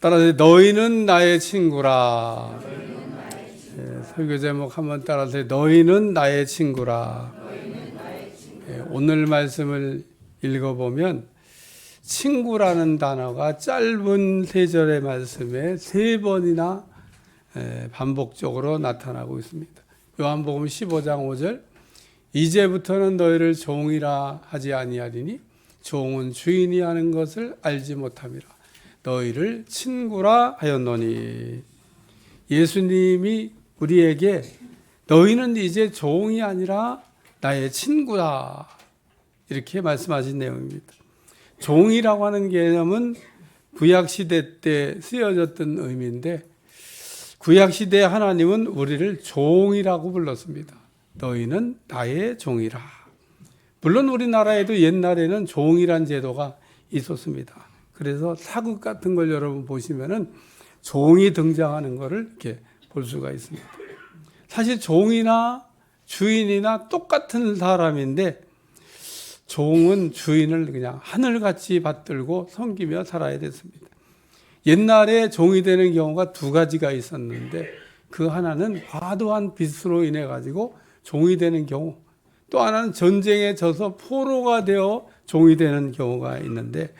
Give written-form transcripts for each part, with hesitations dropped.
따라서 너희는 나의 친구라. 설교 제목 한번 따라서 너희는 나의 친구라. 오늘 말씀을 읽어보면 친구라는 단어가 짧은 3절의 말씀에 3번이나 반복적으로 나타나고 있습니다. 요한복음 15장 5절 이제부터는 너희를 종이라 하지 아니하리니 종은 주인이 하는 것을 알지 못함이라. 너희를 친구라 하였노니. 예수님이 우리에게 너희는 이제 종이 아니라 나의 친구다 이렇게 말씀하신 내용입니다. 종이라고 하는 개념은 구약시대 때 쓰여졌던 의미인데 구약시대 하나님은 우리를 종이라고 불렀습니다. 너희는 나의 종이라. 물론 우리나라에도 옛날에는 종이란 제도가 있었습니다. 그래서 사극 같은 걸 여러분 보시면은 종이 등장하는 것을 이렇게 볼 수가 있습니다. 사실 종이나 주인이나 똑같은 사람인데 종은 주인을 그냥 하늘같이 받들고 섬기며 살아야 됐습니다. 옛날에 종이 되는 경우가 2가지가 있었는데 그 하나는 과도한 빚으로 인해 가지고 종이 되는 경우, 또 하나는 전쟁에 져서 포로가 되어 종이 되는 경우가 있는데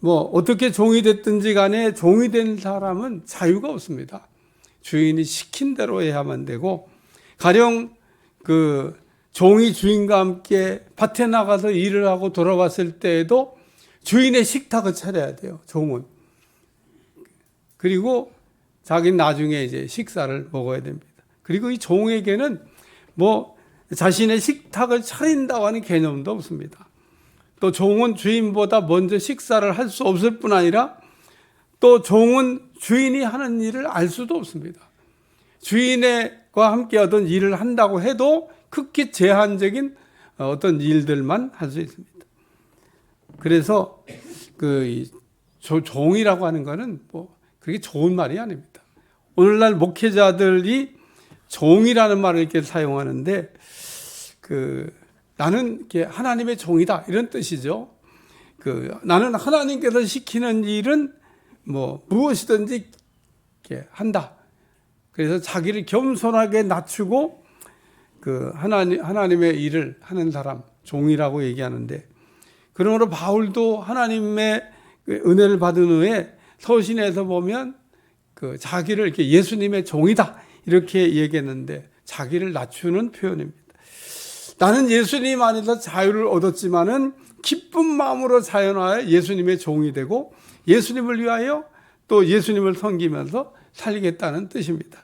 어떻게 종이 됐든지 간에 종이 된 사람은 자유가 없습니다. 주인이 시킨 대로 해야만 되고, 가령 종이 주인과 함께 밭에 나가서 일을 하고 돌아왔을 때에도 주인의 식탁을 차려야 돼요, 종은. 그리고 자기는 나중에 이제 식사를 먹어야 됩니다. 그리고 이 종에게는 자신의 식탁을 차린다고 하는 개념도 없습니다. 또 종은 주인보다 먼저 식사를 할 수 없을 뿐 아니라 또 종은 주인이 하는 일을 알 수도 없습니다. 주인과 함께 어떤 일을 한다고 해도 극히 제한적인 어떤 일들만 할 수 있습니다. 그래서 종이라고 하는 것은 그렇게 좋은 말이 아닙니다. 오늘날 목회자들이 종이라는 말을 이렇게 사용하는데 나는 이렇게 하나님의 종이다 이런 뜻이죠. 나는 하나님께서 시키는 일은 무엇이든지 이렇게 한다. 그래서 자기를 겸손하게 낮추고 하나님의 일을 하는 사람 종이라고 얘기하는데, 그러므로 바울도 하나님의 은혜를 받은 후에 서신에서 보면 자기를 이렇게 예수님의 종이다 이렇게 얘기했는데 자기를 낮추는 표현입니다. 나는 예수님 안에서 자유를 얻었지만은 기쁜 마음으로 자연하여 예수님의 종이 되고 예수님을 위하여 또 예수님을 섬기면서 살겠다는 뜻입니다.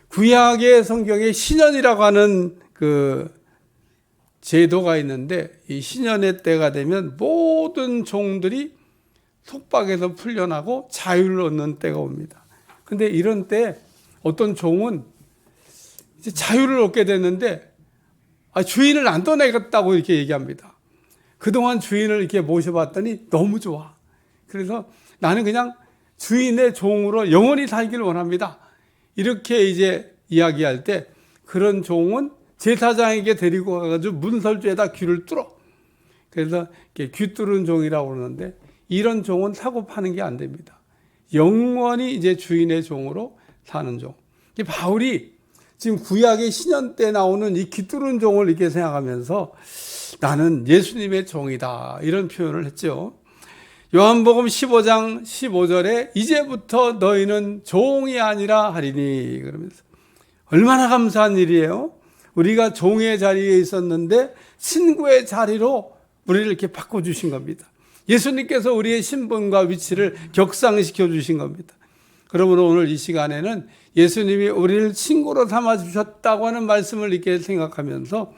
구약의 성경에 신년이라고 하는 제도가 있는데 이 신년의 때가 되면 모든 종들이 속박에서 풀려나고 자유를 얻는 때가 옵니다. 근데 이런 때 어떤 종은 이제 자유를 얻게 됐는데 주인을 안 떠나겠다고 이렇게 얘기합니다. 그동안 주인을 이렇게 모셔봤더니 너무 좋아. 그래서 나는 그냥 주인의 종으로 영원히 살기를 원합니다. 이렇게 이제 이야기할 때 그런 종은 제사장에게 데리고 가가지고 문설주에다 귀를 뚫어. 그래서 귀 뚫은 종이라고 그러는데 이런 종은 사고 파는 게 안 됩니다. 영원히 이제 주인의 종으로 사는 종. 바울이 지금 구약의 신년 때 나오는 이 귀 뚫은 종을 이렇게 생각하면서 나는 예수님의 종이다 이런 표현을 했죠. 요한복음 15장 15절에 이제부터 너희는 종이 아니라 하리니 그러면서 얼마나 감사한 일이에요. 우리가 종의 자리에 있었는데 친구의 자리로 우리를 이렇게 바꿔주신 겁니다. 예수님께서 우리의 신분과 위치를 격상시켜 주신 겁니다. 그러므로 오늘 이 시간에는 예수님이 우리를 친구로 삼아주셨다고 하는 말씀을 이렇게 생각하면서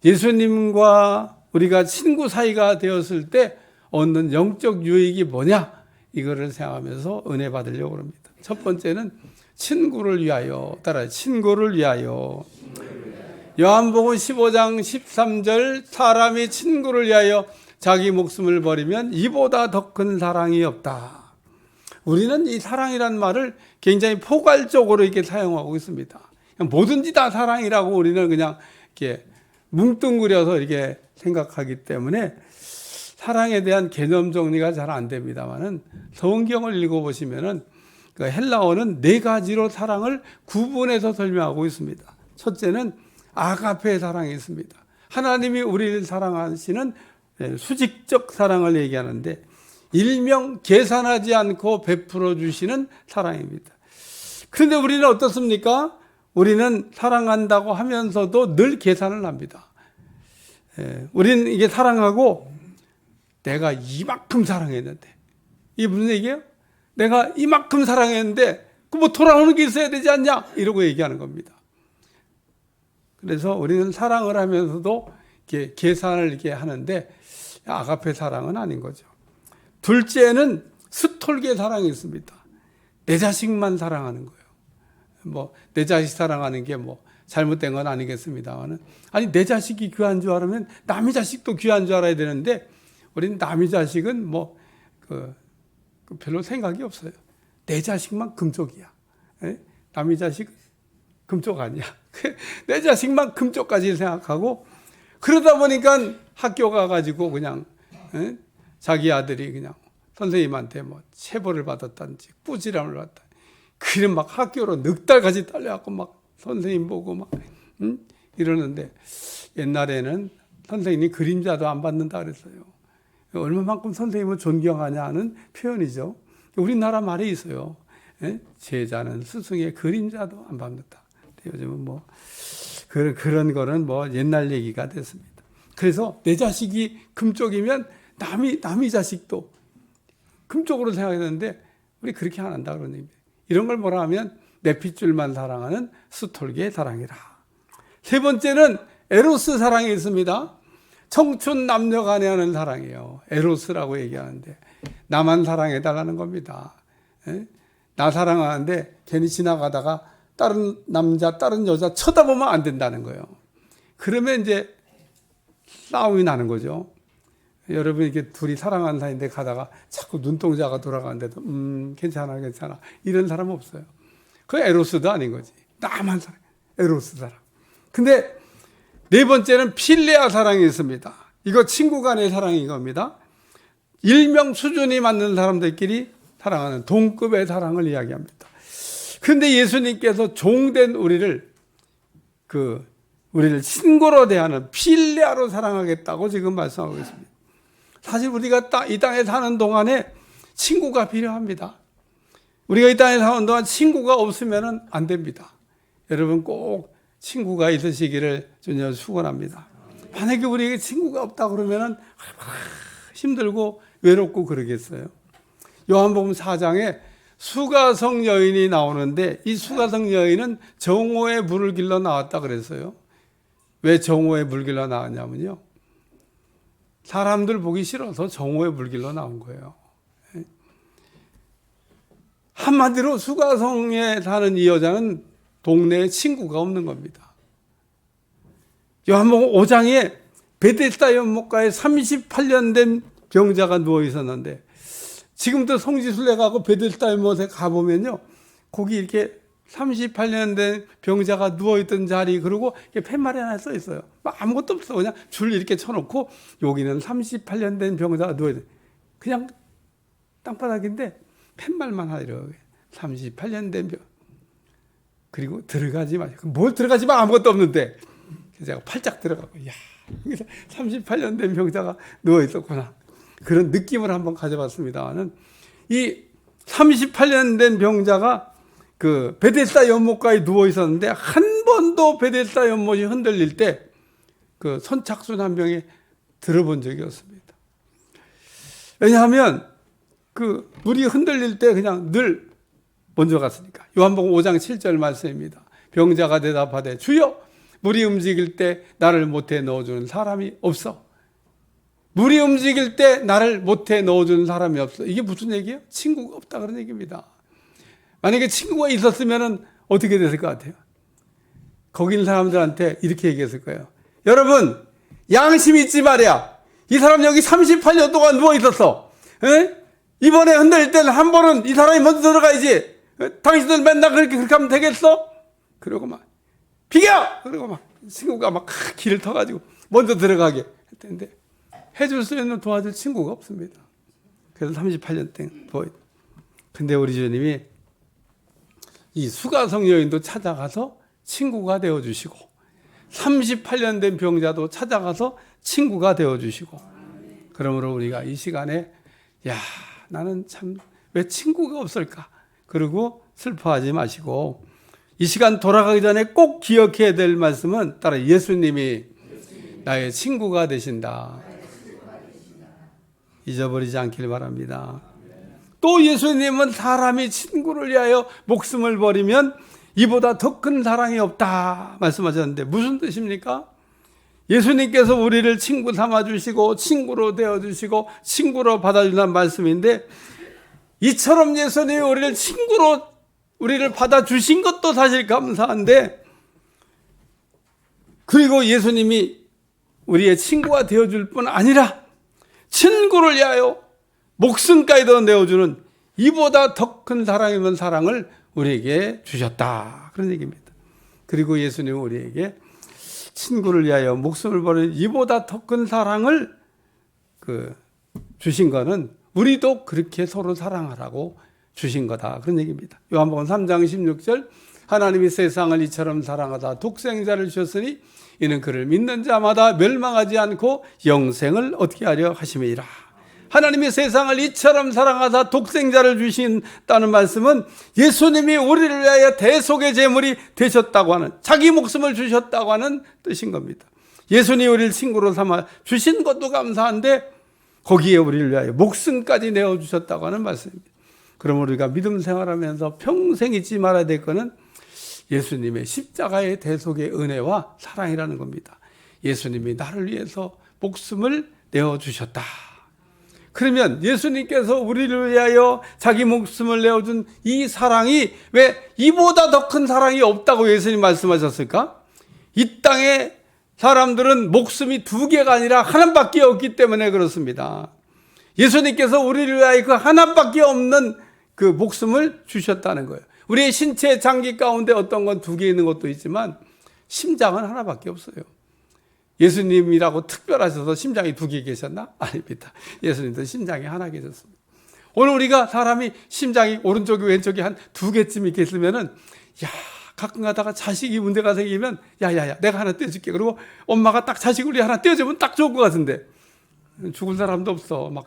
예수님과 우리가 친구 사이가 되었을 때 얻는 영적 유익이 뭐냐 이거를 생각하면서 은혜 받으려고 합니다. 첫 번째는 친구를 위하여, 따라요. 친구를 위하여. 요한복음 15장 13절 사람이 친구를 위하여 자기 목숨을 버리면 이보다 더 큰 사랑이 없다. 우리는 이 사랑이란 말을 굉장히 포괄적으로 이렇게 사용하고 있습니다. 뭐든지 다 사랑이라고 우리는 그냥 이렇게 뭉뚱그려서 이렇게 생각하기 때문에 사랑에 대한 개념 정리가 잘 안 됩니다만은 성경을 읽어보시면은 그 헬라어는 네 가지로 사랑을 구분해서 설명하고 있습니다. 첫째는 아가페 사랑이 있습니다. 하나님이 우리를 사랑하시는 수직적 사랑을 얘기하는데 일명 계산하지 않고 베풀어 주시는 사랑입니다. 그런데 우리는 어떻습니까? 우리는 사랑한다고 하면서도 늘 계산을 합니다. 우리는 이게 사랑하고 내가 이만큼 사랑했는데, 이게 무슨 얘기예요? 내가 이만큼 사랑했는데 그 뭐 돌아오는 게 있어야 되지 않냐? 이러고 얘기하는 겁니다. 그래서 우리는 사랑을 하면서도 이렇게 계산을 이렇게 하는데 아가페 사랑은 아닌 거죠. 둘째는 스톨게 사랑이 있습니다. 내 자식만 사랑하는 거예요. 뭐 내 자식 사랑하는 게 뭐 잘못된 건 아니겠습니다만은, 아니 내 자식이 귀한 줄 알으면 남의 자식도 귀한 줄 알아야 되는데 우리는 남의 자식은 뭐 별로 생각이 없어요. 내 자식만 금쪽이야. 남의 자식 금쪽 아니야. 내 자식만 금쪽까지 생각하고, 그러다 보니까 학교 가가지고 그냥 자기 아들이 그냥 선생님한테 뭐 체벌을 받았다든지 꾸지람을 받았다. 그래 막 학교로 넉 달까지 딸려갖고 막 선생님 보고 막 이러는데, 옛날에는 선생님이 그림자도 안 받는다 그랬어요. 얼마만큼 선생님을 존경하냐는 표현이죠. 우리나라 말이 있어요. 제자는 스승의 그림자도 안 받는다. 요즘은 뭐 그런 거는 뭐 옛날 얘기가 됐습니다. 그래서 내 자식이 금쪽이면 남의 자식도 금쪽으로 생각했는데 우리 그렇게 안 한다 그런 얘기입니다. 이런 걸 뭐라 하면 내 핏줄만 사랑하는 스톨게 사랑이라. 세 번째는 에로스 사랑이 있습니다. 청춘 남녀 간에 하는 사랑이에요. 에로스라고 얘기하는데 나만 사랑해달라는 겁니다. 나 사랑하는데 괜히 지나가다가 다른 남자, 다른 여자 쳐다보면 안 된다는 거예요. 그러면 이제 싸움이 나는 거죠. 여러분 이렇게 둘이 사랑하는 사이인데 가다가 자꾸 눈동자가 돌아가는데도 괜찮아 이런 사람 없어요. 그 에로스도 아닌 거지. 나만 사랑, 에로스 사랑. 근데 네 번째는 필레아 사랑이 있습니다. 이거 친구 간의 사랑인 겁니다. 일명 수준이 맞는 사람들끼리 사랑하는 동급의 사랑을 이야기합니다. 그런데 예수님께서 종된 우리를 친구로 대하는 필레아로 사랑하겠다고 지금 말씀하고 있습니다. 사실 우리가 이 땅에 사는 동안에 친구가 필요합니다. 우리가 이 땅에 사는 동안 친구가 없으면 안 됩니다. 여러분 꼭 친구가 있으시기를 주님 축원합니다. 만약에 우리에게 친구가 없다 그러면 힘들고 외롭고 그러겠어요. 요한복음 4장에 수가성 여인이 나오는데 이 수가성 여인은 정오에 물을 길러 나왔다 그랬어요. 왜 정오에 물 길러 나왔냐면요, 사람들 보기 싫어서 정오에 물 길러 나온 거예요. 한마디로 수가성에 사는 이 여자는 동네에 친구가 없는 겁니다. 요한복음 5장에 베데스다 연못가에 38년 된 병자가 누워 있었는데, 지금도 성지순례 가고 베데스다 연못에 가보면요, 거기 이렇게 38년 된 병자가 누워있던 자리, 그리고 팻말이 하나 써 있어요. 아무것도 없어. 그냥 줄 이렇게 쳐놓고 여기는 38년 된 병자가 누워있는, 그냥 땅바닥인데 팻말만 하더라고요. 38년 된 병. 그리고 들어가지 마. 뭘 들어가지 마. 아무것도 없는데. 그래서 제가 팔짝 들어가고, 이야, 38년 된 병자가 누워있었구나. 그런 느낌을 한번 가져봤습니다만은, 이 38년 된 병자가 그 베데스다 연못가에 누워 있었는데 한 번도 베데스다 연못이 흔들릴 때 그 선착순 한 명이 들어본 적이 없습니다. 왜냐하면 그 물이 흔들릴 때 그냥 늘 먼저 갔으니까. 요한복음 5장 7절 말씀입니다. 병자가 대답하되 주여, 물이 움직일 때 나를 못해 넣어주는 사람이 없어. 물이 움직일 때 나를 못해 넣어주는 사람이 없어. 이게 무슨 얘기예요? 친구가 없다 그런 얘기입니다. 만약에 친구가 있었으면 어떻게 됐을 것 같아요? 거기 있는 사람들한테 이렇게 얘기했을 거예요. 여러분, 양심 있지 말이야. 이 사람 여기 38년 동안 누워 있었어. 이번에 흔들릴 때는 한 번은 이 사람이 먼저 들어가야지. 당신들 맨날 그렇게 하면 되겠어? 그러고 막 비켜! 그러고 막 친구가 막 길을 터가지고 먼저 들어가게 했는데, 해줄 수 있는 도와줄 친구가 없습니다. 그래서 38년 동안. 근데 우리 주님이 이 수가성 여인도 찾아가서 친구가 되어주시고 38년 된 병자도 찾아가서 친구가 되어주시고, 그러므로 우리가 이 시간에 나는 참 왜 친구가 없을까? 그리고 슬퍼하지 마시고 이 시간 돌아가기 전에 꼭 기억해야 될 말씀은 따라 예수님이 나의 친구가 되신다. 잊어버리지 않길 바랍니다. 또 예수님은 사람이 친구를 위하여 목숨을 버리면 이보다 더 큰 사랑이 없다 말씀하셨는데 무슨 뜻입니까? 예수님께서 우리를 친구 삼아주시고 친구로 되어주시고 친구로 받아준다는 말씀인데, 이처럼 예수님이 우리를 친구로 우리를 받아주신 것도 사실 감사한데, 그리고 예수님이 우리의 친구가 되어줄 뿐 아니라 친구를 위하여 목숨까지도 내어주는 이보다 더 큰 사랑이면 사랑을 우리에게 주셨다, 그런 얘기입니다. 그리고 예수님은 우리에게 친구를 위하여 목숨을 버리는 이보다 더 큰 사랑을 주신 거는 우리도 그렇게 서로 사랑하라고 주신 거다, 그런 얘기입니다. 요한복음 3장 16절 하나님이 세상을 이처럼 사랑하다 독생자를 주셨으니 이는 그를 믿는 자마다 멸망하지 않고 영생을 얻게 하려 하심이라. 하나님이 세상을 이처럼 사랑하다 독생자를 주신다는 말씀은 예수님이 우리를 위하여 대속의 제물이 되셨다고 하는, 자기 목숨을 주셨다고 하는 뜻인 겁니다. 예수님이 우리를 친구로 삼아 주신 것도 감사한데 거기에 우리를 위하여 목숨까지 내어주셨다고 하는 말씀입니다. 그럼 우리가 믿음 생활하면서 평생 잊지 말아야 될 것은 예수님의 십자가의 대속의 은혜와 사랑이라는 겁니다. 예수님이 나를 위해서 목숨을 내어주셨다. 그러면 예수님께서 우리를 위하여 자기 목숨을 내어준 이 사랑이 왜 이보다 더 큰 사랑이 없다고 예수님 말씀하셨을까? 이 땅에 사람들은 목숨이 두 개가 아니라 하나밖에 없기 때문에 그렇습니다. 예수님께서 우리를 위하여 그 하나밖에 없는 그 목숨을 주셨다는 거예요. 우리의 신체 장기 가운데 어떤 건 두 개 있는 것도 있지만 심장은 하나밖에 없어요. 예수님이라고 특별하셔서 심장이 두 개 계셨나? 아닙니다. 예수님도 심장이 하나 계셨습니다. 오늘 우리가 사람이 심장이 오른쪽이 왼쪽이 한 두 개쯤 이렇게 있으면은 가끔 가다가 자식이 문제가 생기면 내가 하나 떼어줄게. 그리고 엄마가 딱 자식을 우리 하나 떼어주면 딱 좋을 것 같은데 죽을 사람도 없어. 막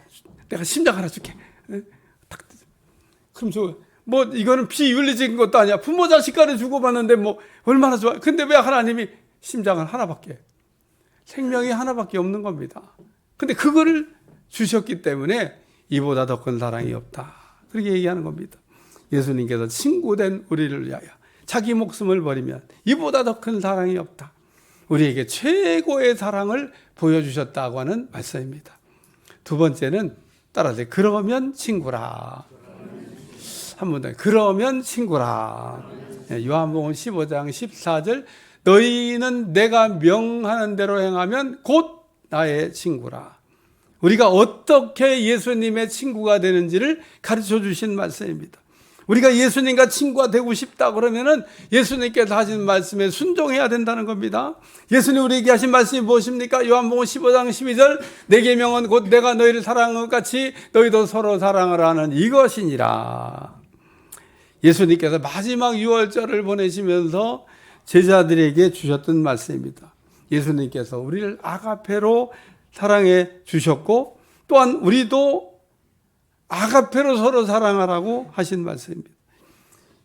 내가 심장 하나 줄게. 딱 그럼 이거는 비윤리적인 것도 아니야. 부모 자식 간에 주고받는데 얼마나 좋아. 근데 왜 하나님이 심장을 하나밖에, 생명이 하나밖에 없는 겁니다. 근데 그거를 주셨기 때문에 이보다 더 큰 사랑이 없다, 그렇게 얘기하는 겁니다. 예수님께서 친구된 우리를 위하여 자기 목숨을 버리면 이보다 더 큰 사랑이 없다, 우리에게 최고의 사랑을 보여주셨다고 하는 말씀입니다. 두 번째는 따라서 그러면 친구라. 한 번 더, 그러면 친구라. 요한복음 15장 14절 너희는 내가 명하는 대로 행하면 곧 나의 친구라. 우리가 어떻게 예수님의 친구가 되는지를 가르쳐 주신 말씀입니다. 우리가 예수님과 친구가 되고 싶다 그러면은 예수님께서 하신 말씀에 순종해야 된다는 겁니다. 예수님 우리에게 하신 말씀이 무엇입니까? 요한복음 15장 12절 내 계명은 곧 내가 너희를 사랑한 것 같이 너희도 서로 사랑을 하는 이것이니라. 예수님께서 마지막 유월절을 보내시면서 제자들에게 주셨던 말씀입니다. 예수님께서 우리를 아가페로 사랑해 주셨고 또한 우리도 아가페로 서로 사랑하라고 하신 말씀입니다.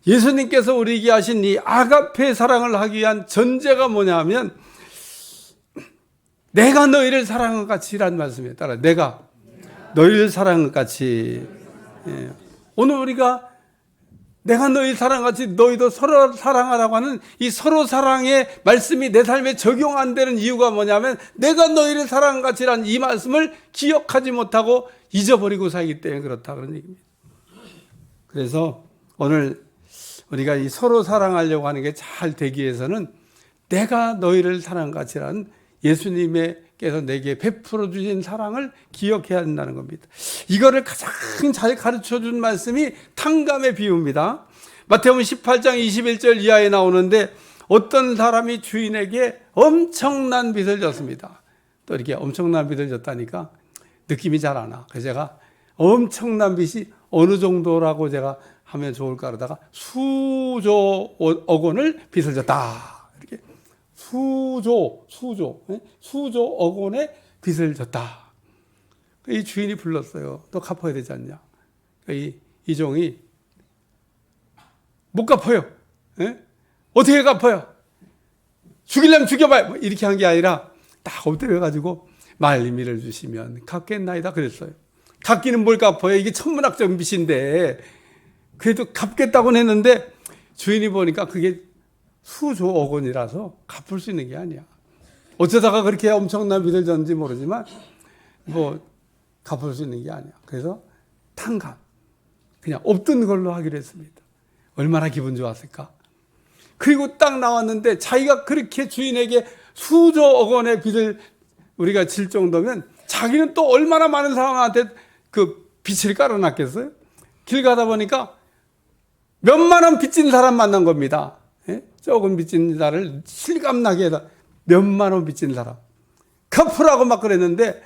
예수님께서 우리에게 하신 이 아가페 사랑을 하기 위한 전제가 뭐냐면 내가 너희를 사랑한 것 같이라는 말씀이에요. 따라 내가 너희를 사랑한 것 같이. 오늘 우리가 내가 너희 사랑같이 너희도 서로 사랑하라고 하는 이 서로 사랑의 말씀이 내 삶에 적용 안 되는 이유가 뭐냐면 내가 너희를 사랑같이라는 이 말씀을 기억하지 못하고 잊어버리고 살기 때문에 그렇다, 그런 얘기입니다. 그래서 오늘 우리가 이 서로 사랑하려고 하는 게 잘 되기 위해서는 내가 너희를 사랑같이라는 예수님께서 내게 베풀어 주신 사랑을 기억해야 한다는 겁니다. 이거를 가장 잘 가르쳐 준 말씀이 탕감의 비유입니다. 마태복음 18장 21절 이하에 나오는데 어떤 사람이 주인에게 엄청난 빚을 졌습니다. 또 이렇게 엄청난 빚을 졌다니까 느낌이 잘 안 와. 그래서 제가 엄청난 빚이 어느 정도라고 제가 하면 좋을까 그러다가 수조 억 원을 빚을 졌다. 이렇게 수조 억 원의 빚을 졌다. 이 주인이 불렀어요. 너 갚아야 되지 않냐. 이 종이 못 갚아요. 어떻게 갚아요? 죽이려면 죽여봐요. 이렇게 한 게 아니라 딱 엎드려가지고 말미를 주시면 갚겠나이다 그랬어요. 갚기는 뭘 갚아요? 이게 천문학적 빚인데 그래도 갚겠다고는 했는데 주인이 보니까 그게 수조 억 원이라서 갚을 수 있는 게 아니야. 어쩌다가 그렇게 엄청난 빚을 졌는지 모르지만 뭐 갚을 수 있는 게 아니야. 그래서 탕감 그냥 없던 걸로 하기로 했습니다. 얼마나 기분 좋았을까. 그리고 딱 나왔는데 자기가 그렇게 주인에게 수조 억 원의 빚을 우리가 질 정도면 자기는 또 얼마나 많은 사람한테 그 빚을 깔아놨겠어요? 길 가다 보니까 몇만 원 빚진 사람 만난 겁니다. 조금 빚진 사람을 실감나게 해서 몇만 원 빚진 사람 갚으라고 막 그랬는데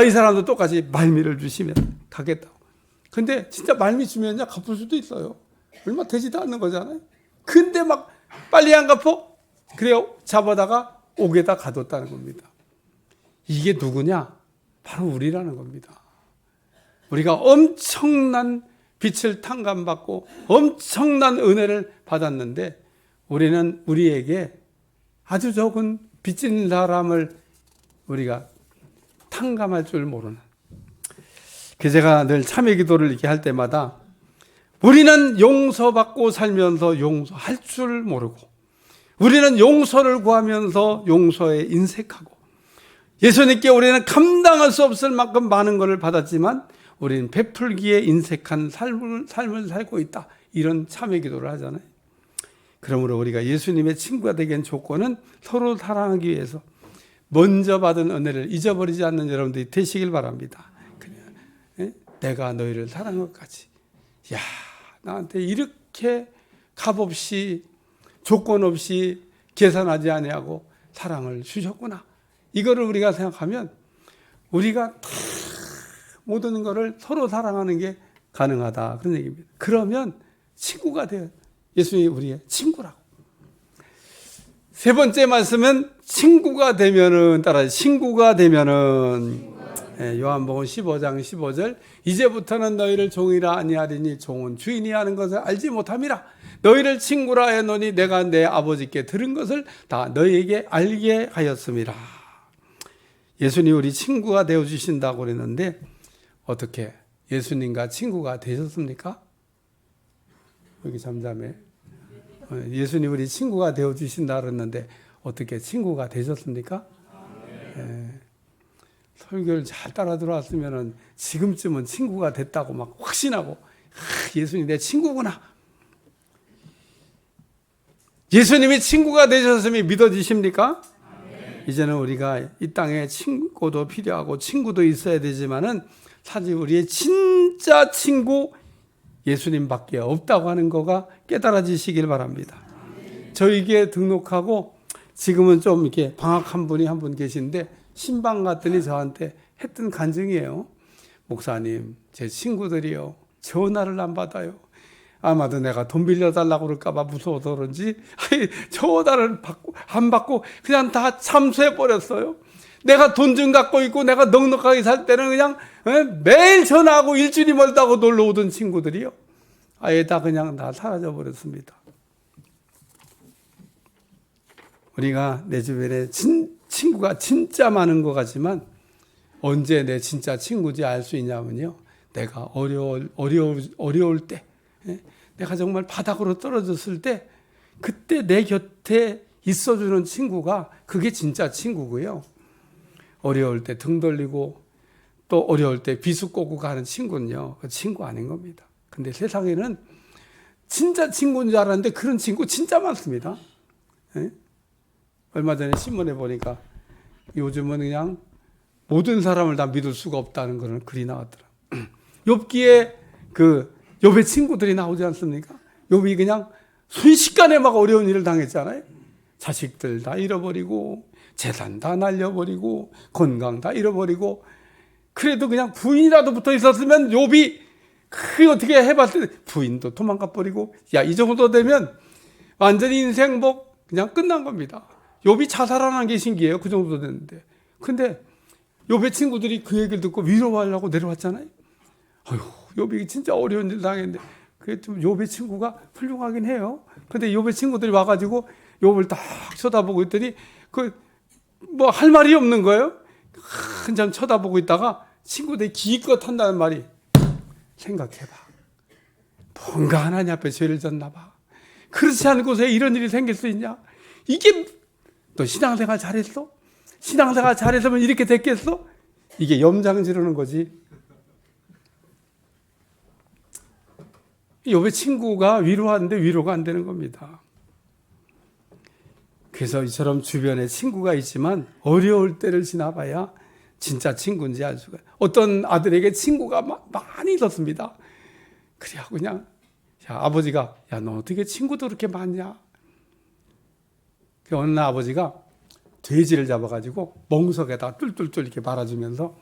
이 사람도 똑같이 말미를 주시면 가겠다고. 근데 진짜 말미 주면요 갚을 수도 있어요. 얼마 되지도 않는 거잖아요. 근데 막 빨리 안 갚어? 그래요. 잡아다가 옥에다 가뒀다는 겁니다. 이게 누구냐? 바로 우리라는 겁니다. 우리가 엄청난 빛을 탕감받고 엄청난 은혜를 받았는데 우리는 우리에게 아주 적은 빚진 사람을 우리가 탕감할 줄 모르는. 그래서 제가 늘 참회 기도를 이렇게 할 때마다 우리는 용서받고 살면서 용서할 줄 모르고 우리는 용서를 구하면서 용서에 인색하고 예수님께 우리는 감당할 수 없을 만큼 많은 것을 받았지만 우리는 베풀기에 인색한 삶을 살고 있다. 이런 참회 기도를 하잖아요. 그러므로 우리가 예수님의 친구가 되기엔 조건은 서로 사랑하기 위해서 먼저 받은 은혜를 잊어버리지 않는 여러분들이 되시길 바랍니다. 그냥 내가 너희를 사랑한 것까지. 야, 나한테 이렇게 값없이 조건 없이 계산하지 아니하고 사랑을 주셨구나. 이거를 우리가 생각하면 우리가 다 모든 것을 서로 사랑하는 게 가능하다. 그런 얘기입니다. 그러면 친구가 돼요. 예수님이 우리의 친구라고. 세 번째 말씀은 친구가 되면은 따라 친구가 되면은 요한복음 15장 15절 이제부터는 너희를 종이라 아니하리니 종은 주인이 하는 것을 알지 못함이라 너희를 친구라 하노니 내가 내 아버지께 들은 것을 다 너희에게 알게 하였음이라. 예수님이 우리 친구가 되어주신다고 그랬는데 어떻게 예수님과 친구가 되셨습니까? 여기 잠잠해. 예수님 우리 친구가 되어주신다 그랬는데 어떻게 친구가 되셨습니까? 설교를 잘 따라 들어왔으면 지금쯤은 친구가 됐다고 막 확신하고 예수님이 내 친구구나. 예수님이 친구가 되셨음이 믿어지십니까? 이제는 우리가 이 땅에 친구도 필요하고 친구도 있어야 되지만은 사실 우리의 진짜 친구 예수님밖에 없다고 하는 거가 깨달아지시길 바랍니다. 저에게 등록하고 지금은 좀 이렇게 방학한 분이 한 분 계신데 신방 갔더니 저한테 했던 간증이에요. 목사님, 제 친구들이요 전화를 안 받아요. 아마도 내가 돈 빌려달라고 그럴까 봐 무서워서 그런지 전화를 안 받고 그냥 다 참수해버렸어요. 내가 돈 좀 갖고 있고 내가 넉넉하게 살 때는 그냥 매일 전화하고 일주일이 멀다고 놀러 오던 친구들이요. 아예 다 그냥 다 사라져버렸습니다. 우리가 내 주변에 친구가 진짜 많은 것 같지만 언제 내 진짜 친구인지 알 수 있냐면요. 내가 어려울 때 내가 정말 바닥으로 떨어졌을 때 그때 내 곁에 있어주는 친구가 그게 진짜 친구고요. 어려울 때 등 돌리고 또 어려울 때 비수 꽂고 가는 친구는요. 그 친구 아닌 겁니다. 근데 세상에는 진짜 친구인 줄 알았는데 그런 친구 진짜 많습니다. 얼마 전에 신문에 보니까 요즘은 그냥 모든 사람을 다 믿을 수가 없다는 그런 글이 나왔더라. 욥기에 그 욥의 친구들이 나오지 않습니까? 욥이 그냥 순식간에 막 어려운 일을 당했잖아요. 자식들 다 잃어버리고 재산 다 날려버리고 건강 다 잃어버리고, 그래도 그냥 부인이라도 붙어 있었으면 욥이 그 어떻게 해봤을 때 부인도 도망가 버리고, 야, 이 정도 되면 완전히 인생 뭐 그냥 끝난 겁니다. 욥이 자살하는 게 신기해요. 그 정도 됐는데. 근데 욥의 친구들이 그 얘기를 듣고 위로하려고 내려왔잖아요. 어휴, 욥이 진짜 어려운 일 당했는데, 그게 좀 욥의 친구가 훌륭하긴 해요. 근데 욥의 친구들이 와가지고 욥을 딱 쳐다보고 있더니 뭐 할 말이 없는 거예요. 한참 쳐다보고 있다가 친구들이 기껏 한다는 말이, 생각해봐, 뭔가 하나님 앞에 죄를 졌나 봐. 그렇지 않고서 이런 일이 생길 수 있냐? 이게 너 신앙생활 잘했어? 신앙생활 잘했으면 이렇게 됐겠어? 이게 염장 지르는 거지. 욥의 친구가 위로하는데 위로가 안 되는 겁니다. 그래서 이처럼 주변에 친구가 있지만 어려울 때를 지나봐야 진짜 친구인지 알 수가. 어떤 아들에게 친구가 많이 있었습니다. 그래야 그냥, 야, 아버지가, 야, 너 어떻게 친구도 그렇게 많냐? 어느 날 아버지가 돼지를 잡아가지고 멍석에다 뚫뚫뚫 이렇게 말아주면서,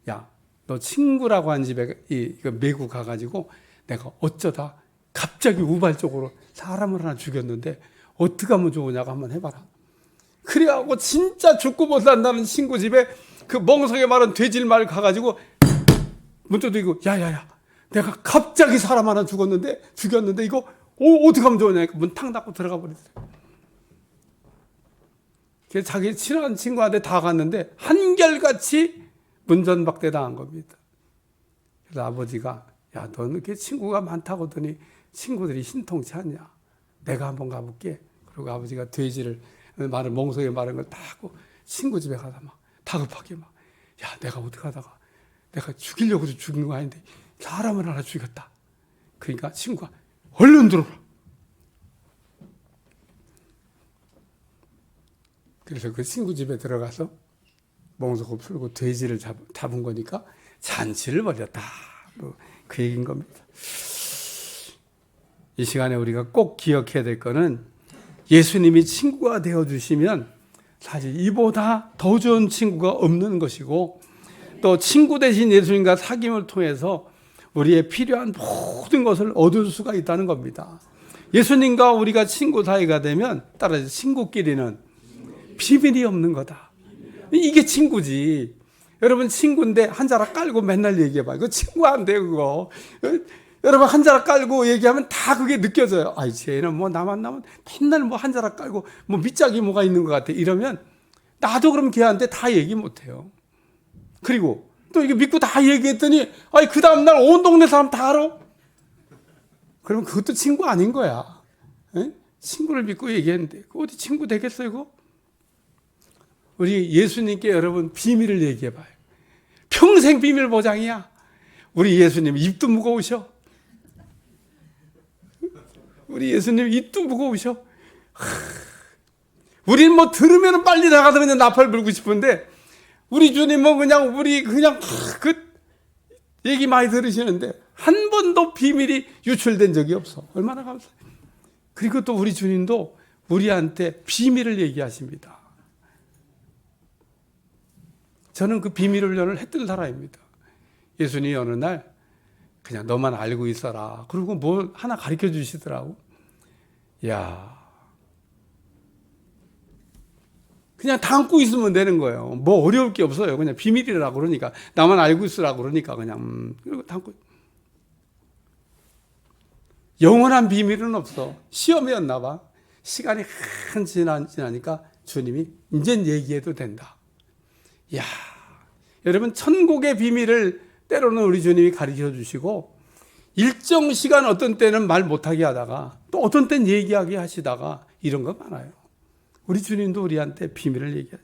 야, 너 친구라고 한 집에 이거 메고 가가지고 내가 어쩌다 갑자기 우발적으로 사람을 하나 죽였는데 어떻게 하면 좋으냐고 한번 해봐라. 그래갖고 진짜 죽고 못 산다는 친구 집에 그 멍석에 마른 돼지를 말 가가지고 문 두드리고, 야야야, 내가 갑자기 사람 하나 죽였는데 이거 어떻게 하면 좋으냐. 문 탁 닫고 들어가 버렸어요. 그래서 자기 친한 친구한테 다 갔는데 한결같이 문전박대 당한 겁니다. 그래서 아버지가, 야, 너는 이렇게 친구가 많다고 하더니 친구들이 신통치 않냐? 내가 한번 가볼게. 그리고 아버지가 돼지를 마른 멍석에 마른 걸 다 하고 친구 집에 가서 막 다급하게 막, 야, 내가 어떻게 하다가 내가 죽이려고 죽인 거 아닌데 사람을 하나 죽였다. 그러니까 친구가 얼른 들어라. 그래서 그 친구 집에 들어가서 멍석을 풀고 돼지를 잡은 거니까 잔치를 벌였다. 뭐 그 얘기인 겁니다. 이 시간에 우리가 꼭 기억해야 될 거는, 예수님이 친구가 되어주시면 사실 이보다 더 좋은 친구가 없는 것이고, 또 친구 대신 예수님과 사귐을 통해서 우리의 필요한 모든 것을 얻을 수가 있다는 겁니다. 예수님과 우리가 친구 사이가 되면 따라서 친구끼리는 비밀이 없는 거다. 이게 친구지. 여러분, 친구인데 한 자락 깔고 맨날 얘기해봐. 이거 친구 안 돼, 그거. 여러분, 한 자락 깔고 얘기하면 다 그게 느껴져요. 아이, 쟤는 뭐 나 만나면 맨날 뭐 한 자락 깔고 뭐 밑짝이 뭐가 있는 것 같아. 이러면 나도 그럼 걔한테 다 얘기 못 해요. 그리고 또 이게 믿고 다 얘기했더니, 아이, 그 다음날 온 동네 사람 다 알아? 그러면 그것도 친구 아닌 거야. 에? 친구를 믿고 얘기했는데, 그거 어디 친구 되겠어요, 이거? 우리 예수님께 여러분 비밀을 얘기해 봐요. 평생 비밀 보장이야. 우리 예수님 입도 무거우셔. 우리 예수님 입도 무거우셔. 우리는 뭐 들으면 빨리 나가서 그냥 나팔 불고 싶은데, 우리 주님은 그냥 그 얘기 많이 들으시는데 한 번도 비밀이 유출된 적이 없어. 얼마나 감사해. 그리고 또 우리 주님도 우리한테 비밀을 얘기하십니다. 저는 그 비밀 훈련을 했던 사람입니다. 예수님이 어느 날 그냥 너만 알고 있어라. 그리고 뭐 하나 가르쳐 주시더라고. 야, 그냥 담고 있으면 되는 거예요. 뭐 어려울 게 없어요. 그냥 비밀이라고 그러니까, 나만 알고 있으라고 그러니까 그냥 그리고 담고. 영원한 비밀은 없어. 시험이었나 봐. 시간이 한 지나니까 주님이 이젠 얘기해도 된다. 야, 여러분, 천국의 비밀을 때로는 우리 주님이 가르쳐 주시고, 일정 시간 어떤 때는 말 못하게 하다가 또 어떤 때는 얘기하게 하시다가 이런 거 많아요. 우리 주님도 우리한테 비밀을 얘기해요.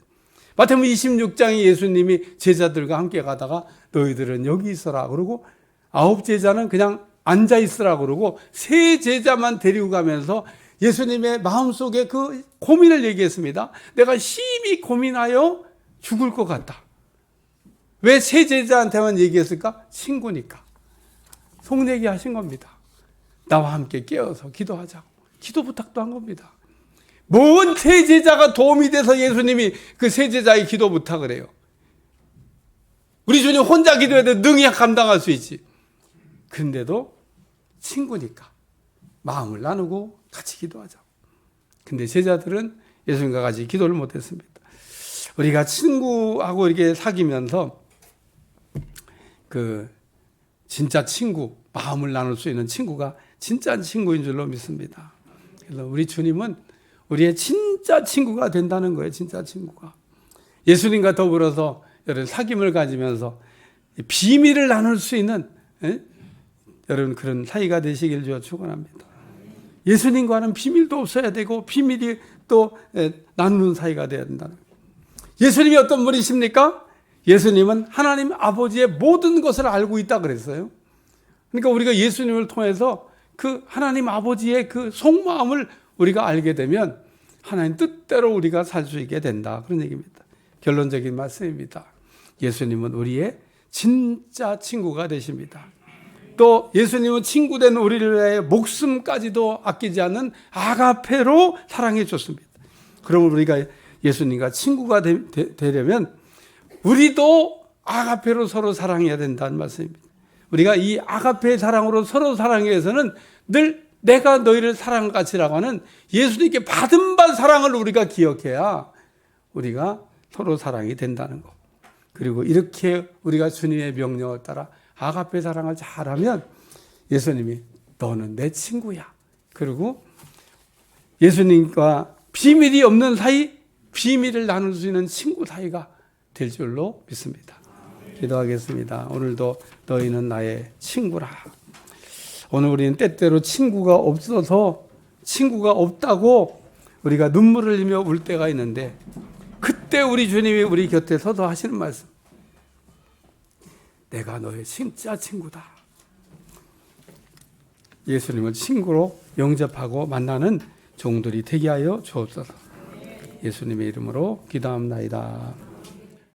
마태복음 26장에 예수님이 제자들과 함께 가다가 너희들은 여기 있어라 그러고, 9 제자는 그냥 앉아 있으라 그러고 3 제자만 데리고 가면서 예수님의 마음속에 그 고민을 얘기했습니다. 내가 심히 고민하여 죽을 것 같다. 왜 3 제자한테만 얘기했을까? 친구니까. 속내기 하신 겁니다. 나와 함께 깨어서 기도하자고. 기도 부탁도 한 겁니다. 먼 세제자가 도움이 돼서 예수님이 그 세제자의 기도 부탁을 해요. 우리 주님 혼자 기도해도 능히 감당할 수 있지. 그런데도 친구니까 마음을 나누고 같이 기도하자. 근데 제자들은 예수님과 같이 기도를 못했습니다. 우리가 친구하고 이렇게 사귀면서 그 진짜 친구, 마음을 나눌 수 있는 친구가 진짜 친구인 줄로 믿습니다. 그래서 우리 주님은 우리의 진짜 친구가 된다는 거예요. 진짜 친구가. 예수님과 더불어서 여러분 사귐을 가지면서 비밀을 나눌 수 있는 여러분 그런 사이가 되시길 주여 축원합니다. 예수님과는 비밀도 없어야 되고 비밀이 또 나누는 사이가 되어야 된다는 거예요. 예수님이 어떤 분이십니까? 예수님은 하나님 아버지의 모든 것을 알고 있다 그랬어요. 그러니까 우리가 예수님을 통해서 그 하나님 아버지의 그 속마음을 우리가 알게 되면 하나님 뜻대로 우리가 살 수 있게 된다. 그런 얘기입니다. 결론적인 말씀입니다. 예수님은 우리의 진짜 친구가 되십니다. 또 예수님은 친구된 우리를 위해 목숨까지도 아끼지 않는 아가페로 사랑해 줬습니다. 그러면 우리가 예수님과 친구가 되려면 우리도 아가페로 서로 사랑해야 된다는 말씀입니다. 우리가 이 아가페의 사랑으로 서로 사랑하기 위해서는 늘 내가 너희를 사랑같이라고 하는 예수님께 받은 바 사랑을 우리가 기억해야 우리가 서로 사랑이 된다는 것. 그리고 이렇게 우리가 주님의 명령을 따라 아가페 사랑을 잘하면 예수님이 너는 내 친구야. 그리고 예수님과 비밀이 없는 사이, 비밀을 나눌 수 있는 친구 사이가 될 줄로 믿습니다. 기도하겠습니다. 오늘도 너희는 나의 친구라. 오늘 우리는 때때로 친구가 없어서 친구가 없다고 우리가 눈물을 흘리며 울 때가 있는데 그때 우리 주님이 우리 곁에 서서 하시는 말씀. 내가 너의 진짜 친구다. 예수님을 친구로 영접하고 만나는 종들이 되게 하여 주옵소서. 예수님의 이름으로 기도합나이다.